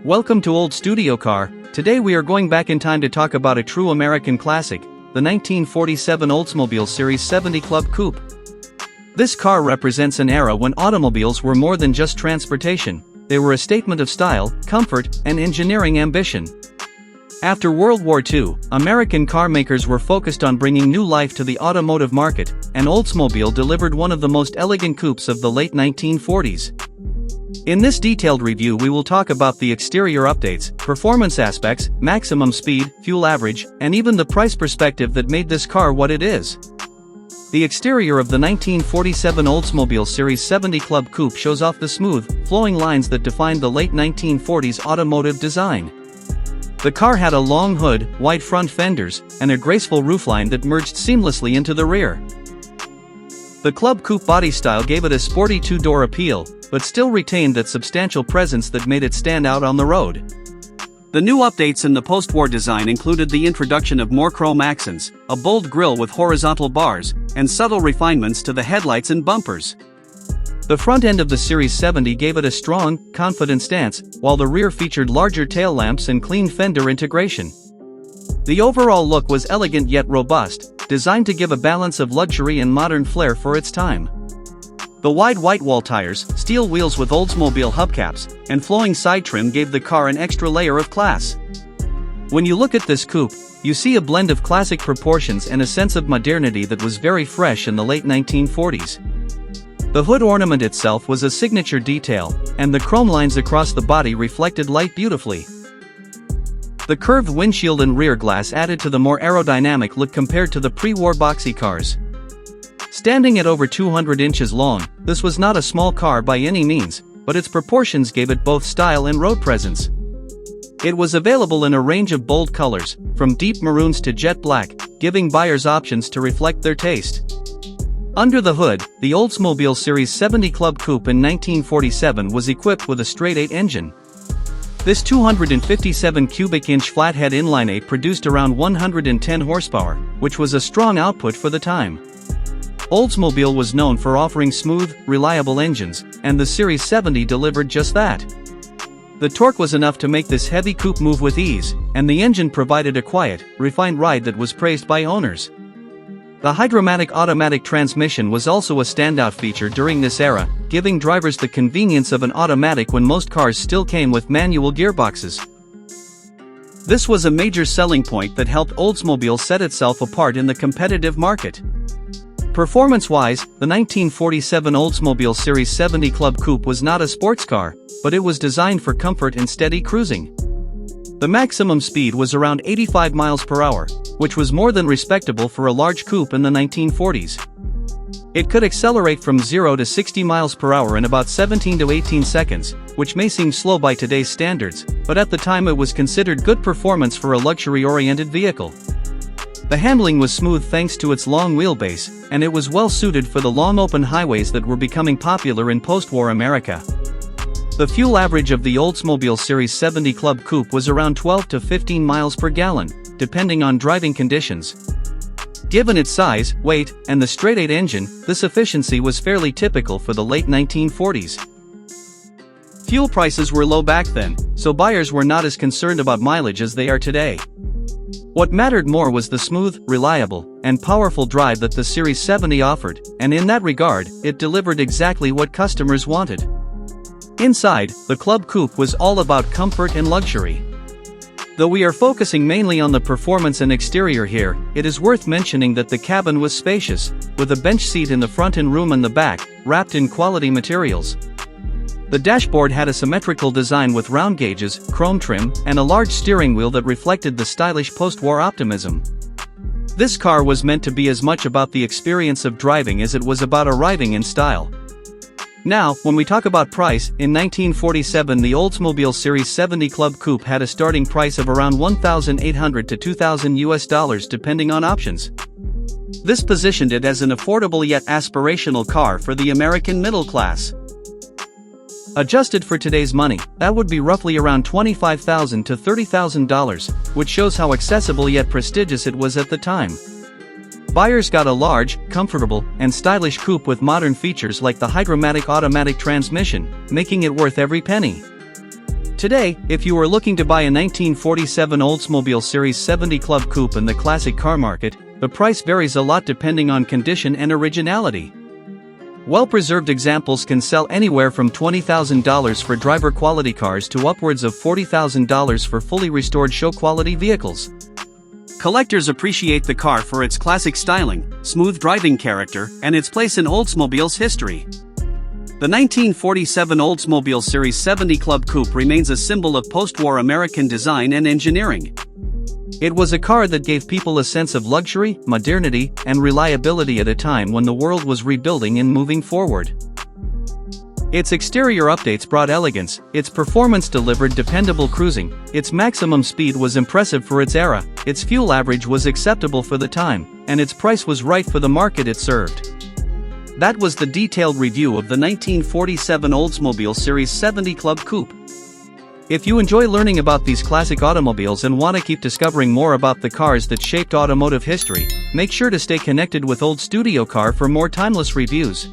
Welcome to Old Studio Car. Today we are going back in time to talk about a true American classic, the 1947 Oldsmobile Series 70 Club Coupe. This car represents an era when automobiles were more than just transportation. They were a statement of style, comfort, and engineering ambition. After World War II, American car makers were focused on bringing new life to the automotive market, and Oldsmobile delivered one of the most elegant coupes of the late 1940s. In this detailed review we will talk about the exterior updates, performance aspects, maximum speed, fuel average, and even the price perspective that made this car what it is. The exterior of the 1947 Oldsmobile Series 70 Club Coupe shows off the smooth, flowing lines that defined the late 1940s automotive design. The car had a long hood, wide front fenders, and a graceful roofline that merged seamlessly into the rear. The Club Coupe body style gave it a sporty two-door appeal, but still retained that substantial presence that made it stand out on the road. The new updates in the post-war design included the introduction of more chrome accents, a bold grille with horizontal bars, and subtle refinements to the headlights and bumpers. The front end of the Series 70 gave it a strong, confident stance, while the rear featured larger tail lamps and clean fender integration. The overall look was elegant yet robust, designed to give a balance of luxury and modern flair for its time. The wide white wall tires, steel wheels with Oldsmobile hubcaps, and flowing side trim gave the car an extra layer of class. When you look at this coupe, you see a blend of classic proportions and a sense of modernity that was very fresh in the late 1940s. The hood ornament itself was a signature detail, and the chrome lines across the body reflected light beautifully. The curved windshield and rear glass added to the more aerodynamic look compared to the pre-war boxy cars. Standing at over 200 inches long, this was not a small car by any means, but its proportions gave it both style and road presence. It was available in a range of bold colors, from deep maroons to jet black, giving buyers options to reflect their taste. Under the hood, the Oldsmobile Series 70 Club Coupe in 1947 was equipped with a straight-8 engine. This 257 cubic inch flathead inline-8 produced around 110 horsepower, which was a strong output for the time. Oldsmobile was known for offering smooth, reliable engines, and the Series 70 delivered just that. The torque was enough to make this heavy coupe move with ease, and the engine provided a quiet, refined ride that was praised by owners. The Hydra-Matic automatic transmission was also a standout feature during this era, giving drivers the convenience of an automatic when most cars still came with manual gearboxes. This was a major selling point that helped Oldsmobile set itself apart in the competitive market. Performance-wise, the 1947 Oldsmobile Series 70 Club Coupe was not a sports car, but it was designed for comfort and steady cruising. The maximum speed was around 85 miles per hour, which was more than respectable for a large coupe in the 1940s. It could accelerate from 0 to 60 miles per hour in about 17 to 18 seconds, which may seem slow by today's standards, but at the time it was considered good performance for a luxury-oriented vehicle. The handling was smooth thanks to its long wheelbase, and it was well suited for the long open highways that were becoming popular in post-war America. The fuel average of the Oldsmobile Series 70 Club Coupe was around 12 to 15 miles per gallon, depending on driving conditions. Given its size, weight, and the straight-8 engine, this efficiency was fairly typical for the late 1940s. Fuel prices were low back then, so buyers were not as concerned about mileage as they are today. What mattered more was the smooth, reliable, and powerful drive that the Series 70 offered, and in that regard, it delivered exactly what customers wanted. Inside, the Club Coupe was all about comfort and luxury. Though we are focusing mainly on the performance and exterior here, it is worth mentioning that the cabin was spacious, with a bench seat in the front and room in the back, wrapped in quality materials. The dashboard had a symmetrical design with round gauges, chrome trim, and a large steering wheel that reflected the stylish post-war optimism. This car was meant to be as much about the experience of driving as it was about arriving in style. Now, when we talk about price, in 1947 the Oldsmobile Series 70 Club Coupe had a starting price of around $1,800 to $2,000 depending on options. This positioned it as an affordable yet aspirational car for the American middle class. Adjusted for today's money, that would be roughly around $25,000 to $30,000, which shows how accessible yet prestigious it was at the time. Buyers got a large, comfortable, and stylish coupe with modern features like the Hydra-Matic automatic transmission, making it worth every penny. Today, if you are looking to buy a 1947 Oldsmobile Series 70 Club Coupe in the classic car market, the price varies a lot depending on condition and originality. Well-preserved examples can sell anywhere from $20,000 for driver-quality cars to upwards of $40,000 for fully restored show-quality vehicles. Collectors appreciate the car for its classic styling, smooth driving character, and its place in Oldsmobile's history. The 1947 Oldsmobile Series 70 Club Coupe remains a symbol of post-war American design and engineering. It was a car that gave people a sense of luxury, modernity, and reliability at a time when the world was rebuilding and moving forward. Its exterior updates brought elegance, its performance delivered dependable cruising, its maximum speed was impressive for its era, its fuel average was acceptable for the time, and its price was right for the market it served. That was the detailed review of the 1947 Oldsmobile Series 70 Club Coupe. If you enjoy learning about these classic automobiles and want to keep discovering more about the cars that shaped automotive history, make sure to stay connected with Old Studio Car for more timeless reviews.